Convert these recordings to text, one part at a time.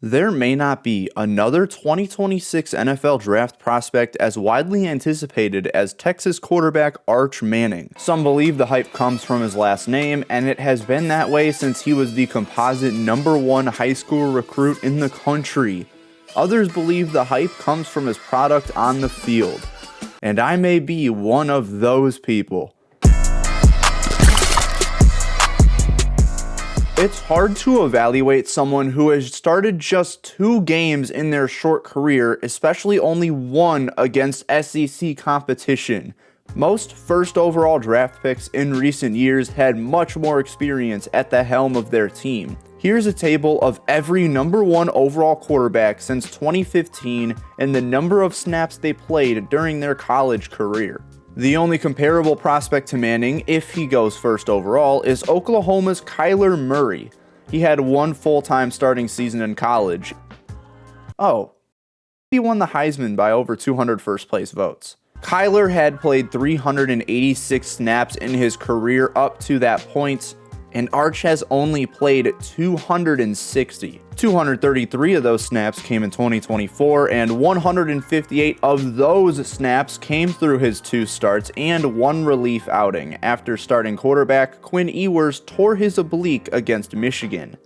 There may not be another 2026 NFL draft prospect as widely anticipated as Texas quarterback Arch Manning. Some believe the hype comes from his last name, and it has been that way since he was the composite #1 high school recruit in the country. Others believe the hype comes from his product on the field. And I may be one of those people. It's hard to evaluate someone who has started just 2 games in their short career, especially only 1 against SEC competition. Most first overall draft picks in recent years had much more experience at the helm of their team. Here's a table of every #1 overall quarterback since 2015 and the number of snaps they played during their college career. The only comparable prospect to Manning, if he goes first overall, is Oklahoma's Kyler Murray. He had 1 full-time starting season in college. Oh, he won the Heisman by over 200 first-place votes. Kyler had played 386 snaps in his career up to that point, and Arch has only played 260. 233 of those snaps came in 2024, and 158 of those snaps came through his 2 starts and 1 relief outing after starting quarterback Quinn Ewers tore his oblique against Michigan.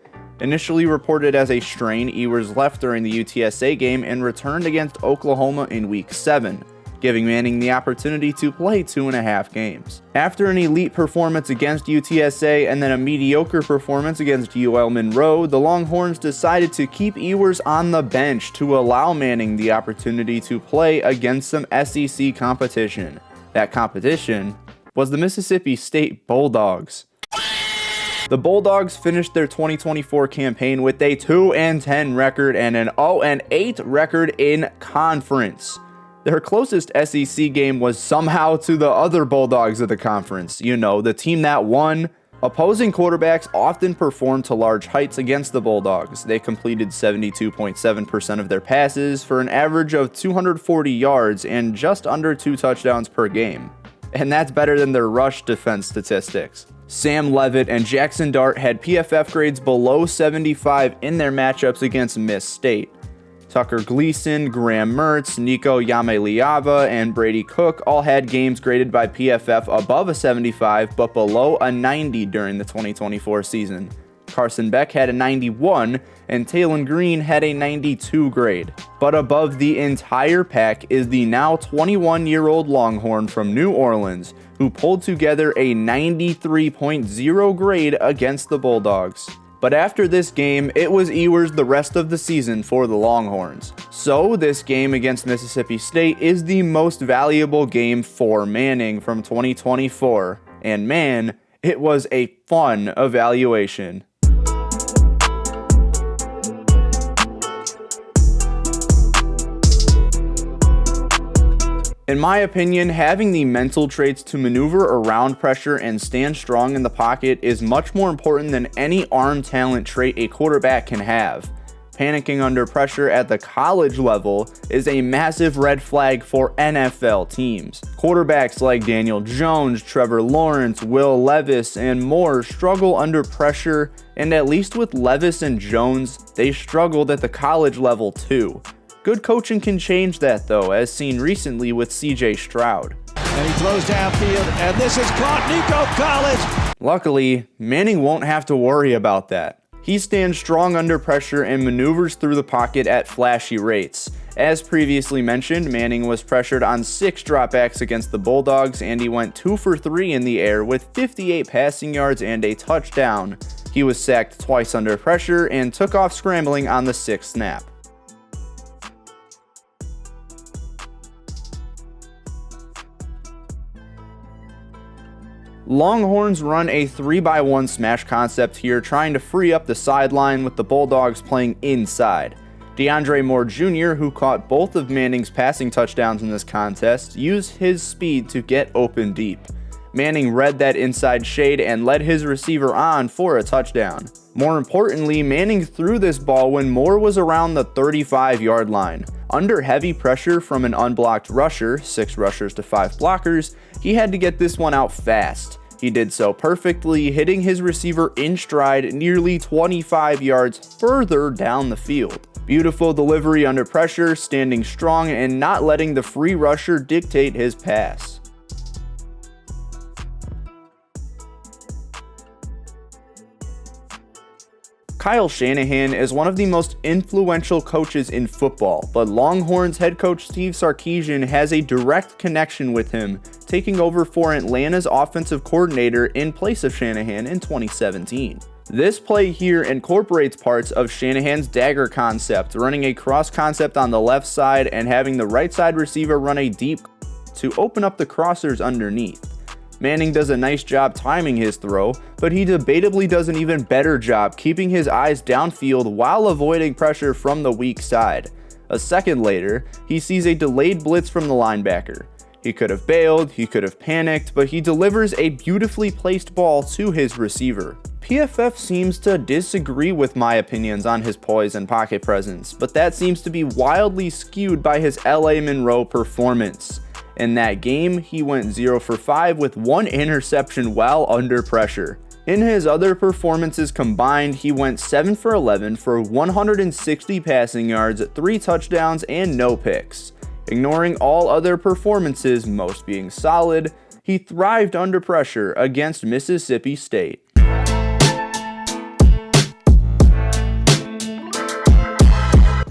Initially reported as a strain, Ewers left during the UTSA game and returned against Oklahoma in Week 7. Giving Manning the opportunity to play 2.5 games. After an elite performance against UTSA and then a mediocre performance against UL Monroe, the Longhorns decided to keep Ewers on the bench to allow Manning the opportunity to play against some SEC competition. That competition was the Mississippi State Bulldogs. The Bulldogs finished their 2024 campaign with a 2-10 record and an 0-8 record in conference. Their closest SEC game was somehow to the other Bulldogs of the conference, the team that won. Opposing quarterbacks often performed to large heights against the Bulldogs. They completed 72.7% of their passes for an average of 240 yards and just under 2 touchdowns per game. And that's better than their rush defense statistics. Sam Leavitt and Jackson Dart had PFF grades below 75 in their matchups against Miss State. Tucker Gleason, Graham Mertz, Nico Yameliava, and Brady Cook all had games graded by PFF above a 75 but below a 90 during the 2024 season. Carson Beck had a 91, and Talon Green had a 92 grade. But above the entire pack is the now 21-year-old Longhorn from New Orleans, who pulled together a 93.0 grade against the Bulldogs. But after this game, it was Ewers the rest of the season for the Longhorns. So this game against Mississippi State is the most valuable game for Manning from 2024. And man, it was a fun evaluation. In my opinion, having the mental traits to maneuver around pressure and stand strong in the pocket is much more important than any arm talent trait a quarterback can have. Panicking under pressure at the college level is a massive red flag for NFL teams. Quarterbacks like Daniel Jones, Trevor Lawrence, Will Levis, and more struggle under pressure, and at least with Levis and Jones, they struggled at the college level too. Good coaching can change that though, as seen recently with CJ Stroud. And he throws downfield, and this is caught. Nico Collins. Luckily, Manning won't have to worry about that. He stands strong under pressure and maneuvers through the pocket at flashy rates. As previously mentioned, Manning was pressured on 6 dropbacks against the Bulldogs, and he went 2 for 3 in the air with 58 passing yards and a touchdown. He was sacked twice under pressure and took off scrambling on the 6th snap. Longhorns run a 3-by-1 smash concept here, trying to free up the sideline with the Bulldogs playing inside. DeAndre Moore Jr., who caught both of Manning's passing touchdowns in this contest, used his speed to get open deep. Manning read that inside shade and led his receiver on for a touchdown. More importantly, Manning threw this ball when Moore was around the 35-yard line. Under heavy pressure from an unblocked rusher, 6 rushers to 5 blockers, he had to get this one out fast. He did so perfectly, hitting his receiver in stride nearly 25 yards further down the field. Beautiful delivery under pressure, standing strong and not letting the free rusher dictate his pass. Kyle Shanahan is one of the most influential coaches in football, but Longhorns head coach Steve Sarkisian has a direct connection with him, taking over for Atlanta's offensive coordinator in place of Shanahan in 2017. This play here incorporates parts of Shanahan's dagger concept, running a cross concept on the left side and having the right side receiver run a deep to open up the crossers underneath. Manning does a nice job timing his throw, but he debatably does an even better job keeping his eyes downfield while avoiding pressure from the weak side. A second later, he sees a delayed blitz from the linebacker. He could have bailed, he could have panicked, but he delivers a beautifully placed ball to his receiver. PFF seems to disagree with my opinions on his poise and pocket presence, but that seems to be wildly skewed by his LA Monroe performance. In that game, he went 0 for 5 with 1 interception while under pressure. In his other performances combined, he went 7 for 11 for 160 passing yards, 3 touchdowns, and no picks. Ignoring all other performances, most being solid, he thrived under pressure against Mississippi State.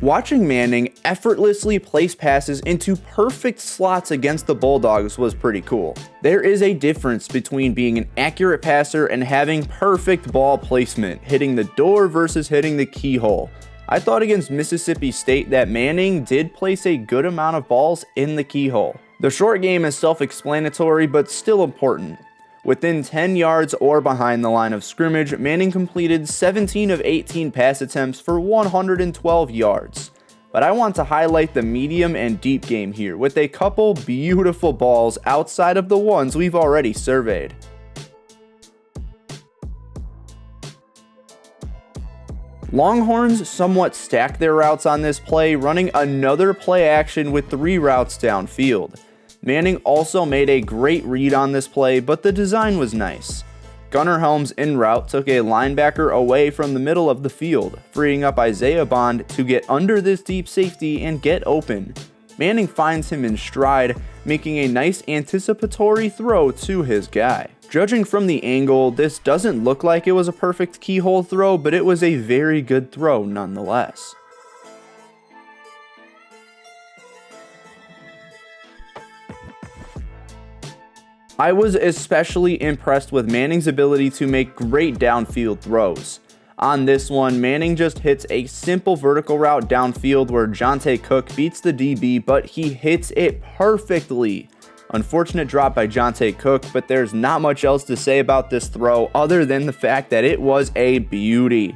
Watching Manning effortlessly place passes into perfect slots against the Bulldogs was pretty cool. There is a difference between being an accurate passer and having perfect ball placement, hitting the door versus hitting the keyhole. I thought against Mississippi State that Manning did place a good amount of balls in the keyhole. The short game is self-explanatory, but still important. Within 10 yards or behind the line of scrimmage, Manning completed 17 of 18 pass attempts for 112 yards. But I want to highlight the medium and deep game here with a couple beautiful balls outside of the ones we've already surveyed. Longhorns somewhat stacked their routes on this play, running another play action with 3 routes downfield. Manning also made a great read on this play, but the design was nice. Gunnar Helms en route took a linebacker away from the middle of the field, freeing up Isaiah Bond to get under this deep safety and get open. Manning finds him in stride, making a nice anticipatory throw to his guy. Judging from the angle, this doesn't look like it was a perfect keyhole throw, but it was a very good throw nonetheless. I was especially impressed with Manning's ability to make great downfield throws. On this one, Manning just hits a simple vertical route downfield where Jonte Cook beats the DB, but he hits it perfectly. Unfortunate drop by Jonte Cook, but there's not much else to say about this throw other than the fact that it was a beauty.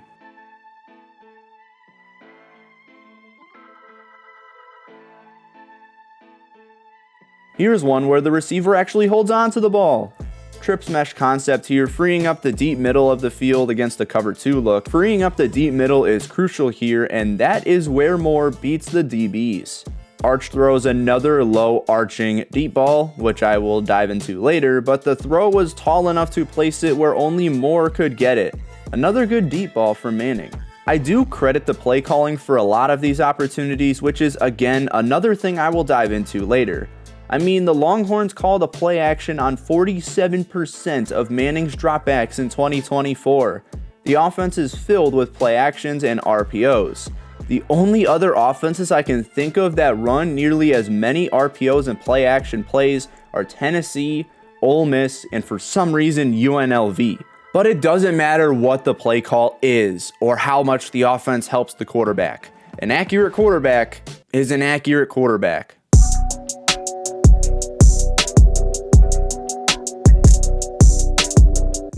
Here's one where the receiver actually holds on to the ball. Trips mesh concept here, freeing up the deep middle of the field against the cover 2 look. Freeing up the deep middle is crucial here, and that is where Moore beats the DBs. Arch throws another low arching deep ball, which I will dive into later, but the throw was tall enough to place it where only Moore could get it. Another good deep ball from Manning. I do credit the play calling for a lot of these opportunities, which is again another thing I will dive into later. I mean, the Longhorns called a play action on 47% of Manning's dropbacks in 2024. The offense is filled with play actions and RPOs. The only other offenses I can think of that run nearly as many RPOs and play action plays are Tennessee, Ole Miss, and for some reason UNLV. But it doesn't matter what the play call is or how much the offense helps the quarterback. An accurate quarterback is an accurate quarterback.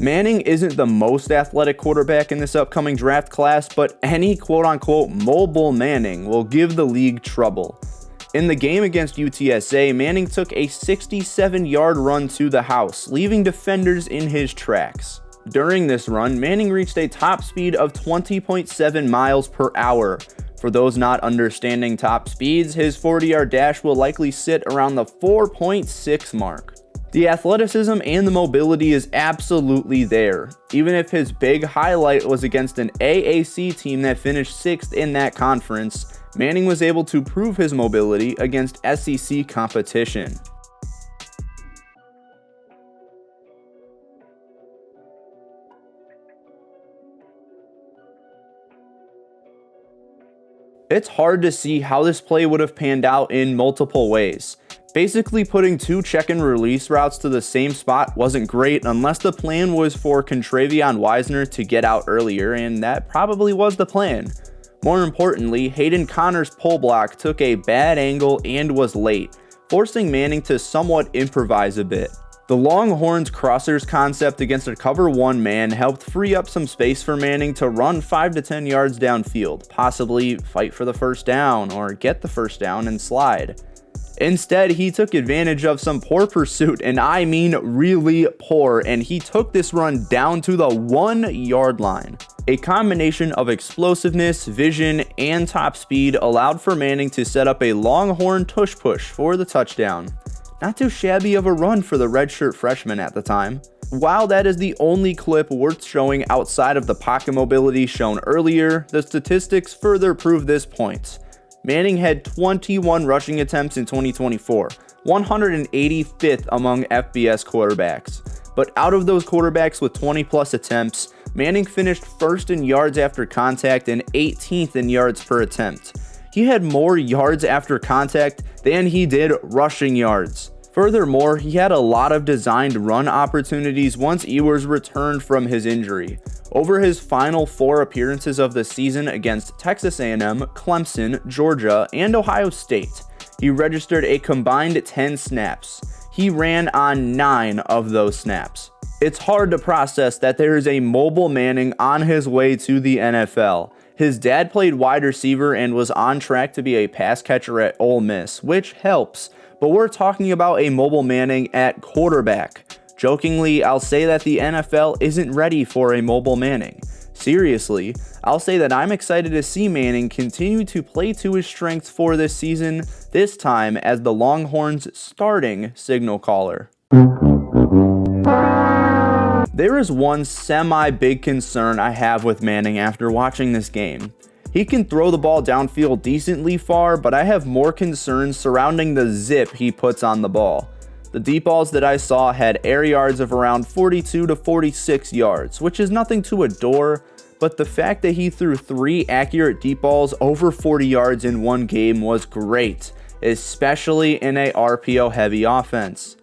Manning isn't the most athletic quarterback in this upcoming draft class, but any quote-unquote mobile Manning will give the league trouble. In the game against UTSA, Manning took a 67-yard run to the house, leaving defenders in his tracks. During this run, Manning reached a top speed of 20.7 miles per hour. For those not understanding top speeds, his 40-yard dash will likely sit around the 4.6 mark. The athleticism and the mobility is absolutely there, even if his big highlight was against an AAC team that finished 6th in that conference. Manning was able to prove his mobility against SEC competition. It's hard to see how this play would have panned out in multiple ways. Basically, putting two check and release routes to the same spot wasn't great unless the plan was for Contravion Wisner to get out earlier, and that probably was the plan. More importantly, Hayden Connor's pull block took a bad angle and was late, forcing Manning to somewhat improvise a bit. The Longhorns crossers concept against a cover 1 man helped free up some space for Manning to run 5 to 10 yards downfield, possibly fight for the first down or get the first down and slide. Instead, he took advantage of some poor pursuit, and I mean really poor, and he took this run down to the 1 yard line. A combination of explosiveness, vision, and top speed allowed for Manning to set up a Longhorn tush push for the touchdown. Not too shabby of a run for the redshirt freshman at the time. While that is the only clip worth showing outside of the pocket mobility shown earlier, the statistics further prove this point. Manning had 21 rushing attempts in 2024, 185th among FBS quarterbacks. But out of those quarterbacks with 20 plus attempts, Manning finished first in yards after contact and 18th in yards per attempt. He had more yards after contact than he did rushing yards. Furthermore, he had a lot of designed run opportunities once Ewers returned from his injury. Over his final 4 appearances of the season against Texas A&M, Clemson, Georgia, and Ohio State, he registered a combined 10 snaps. He ran on 9 of those snaps. It's hard to process that there is a mobile Manning on his way to the NFL. His dad played wide receiver and was on track to be a pass catcher at Ole Miss, which helps, but we're talking about a mobile Manning at quarterback. Jokingly, I'll say that the NFL isn't ready for a mobile Manning. Seriously, I'll say that I'm excited to see Manning continue to play to his strengths for this season, this time as the Longhorns' starting signal caller. There is one semi-big concern I have with Manning after watching this game. He can throw the ball downfield decently far, but I have more concerns surrounding the zip he puts on the ball. The deep balls that I saw had air yards of around 42 to 46 yards, which is nothing to adore, but the fact that he threw 3 accurate deep balls over 40 yards in one game was great, especially in a RPO-heavy offense.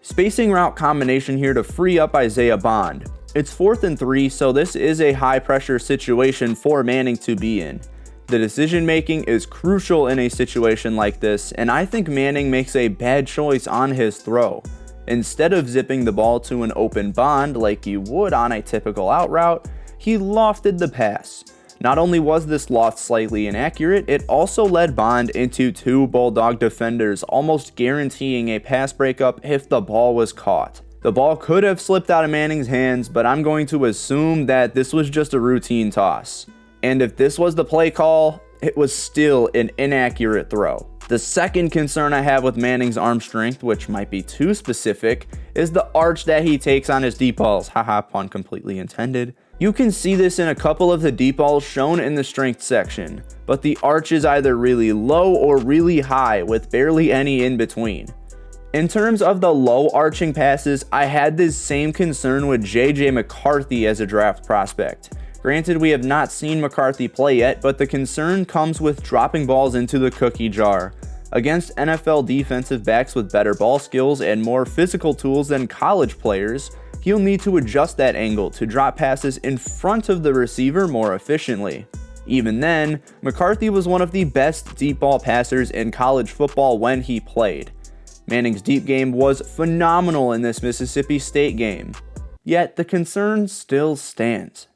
Spacing route combination here to free up Isaiah Bond. It's 4th and 3, so this is a high pressure situation for Manning to be in. The decision making is crucial in a situation like this, and I think Manning makes a bad choice on his throw. Instead of zipping the ball to an open Bond like you would on a typical out route, he lofted the pass. Not only was this loft slightly inaccurate, it also led Bond into 2 Bulldog defenders, almost guaranteeing a pass breakup if the ball was caught. The ball could have slipped out of Manning's hands, but I'm going to assume that this was just a routine toss. And if this was the play call, it was still an inaccurate throw. The second concern I have with Manning's arm strength, which might be too specific, is the arch that he takes on his deep balls. Haha, pun completely intended. You can see this in a couple of the deep balls shown in the strength section, but the arch is either really low or really high with barely any in between. In terms of the low arching passes, I had this same concern with JJ McCarthy as a draft prospect. Granted, we have not seen McCarthy play yet, but the concern comes with dropping balls into the cookie jar. Against NFL defensive backs with better ball skills and more physical tools than college players, he'll need to adjust that angle to drop passes in front of the receiver more efficiently. Even then, McCarthy was one of the best deep ball passers in college football when he played. Manning's deep game was phenomenal in this Mississippi State game. Yet the concern still stands.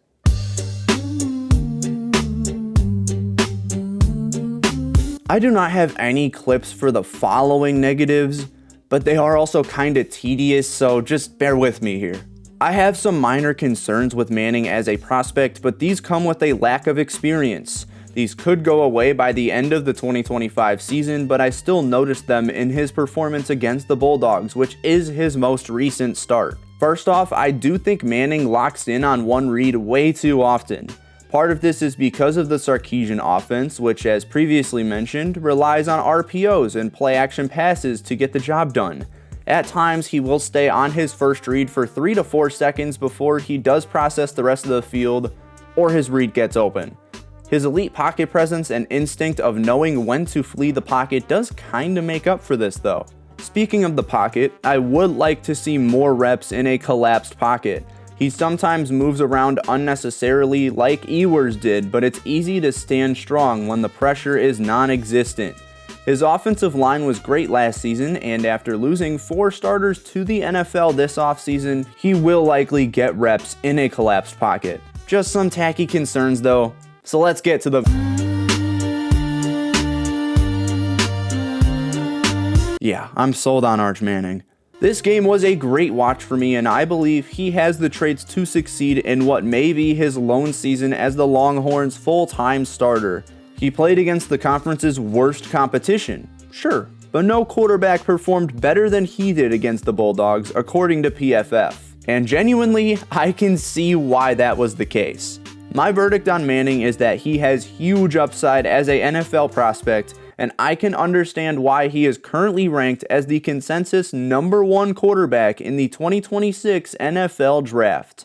I do not have any clips for the following negatives, but they are also kinda tedious, so just bear with me here. I have some minor concerns with Manning as a prospect, but these come with a lack of experience. These could go away by the end of the 2025 season, but I still noticed them in his performance against the Bulldogs, which is his most recent start. First off, I do think Manning locks in on one read way too often. Part of this is because of the Sarkisian offense, which, as previously mentioned, relies on RPOs and play-action passes to get the job done. At times, he will stay on his first read for 3 to 4 seconds before he does process the rest of the field, or his read gets open. His elite pocket presence and instinct of knowing when to flee the pocket does kinda make up for this though. Speaking of the pocket, I would like to see more reps in a collapsed pocket. He sometimes moves around unnecessarily like Ewers did, but it's easy to stand strong when the pressure is non-existent. His offensive line was great last season, and after losing 4 starters to the NFL this offseason, he will likely get reps in a collapsed pocket. Just some tacky concerns though, so let's get to the... Yeah, I'm sold on Arch Manning. This game was a great watch for me, and I believe he has the traits to succeed in what may be his lone season as the Longhorns' full-time starter. He played against the conference's worst competition, sure, but no quarterback performed better than he did against the Bulldogs, according to PFF. And genuinely, I can see why that was the case. My verdict on Manning is that he has huge upside as a NFL prospect, and I can understand why he is currently ranked as the consensus #1 quarterback in the 2026 NFL Draft.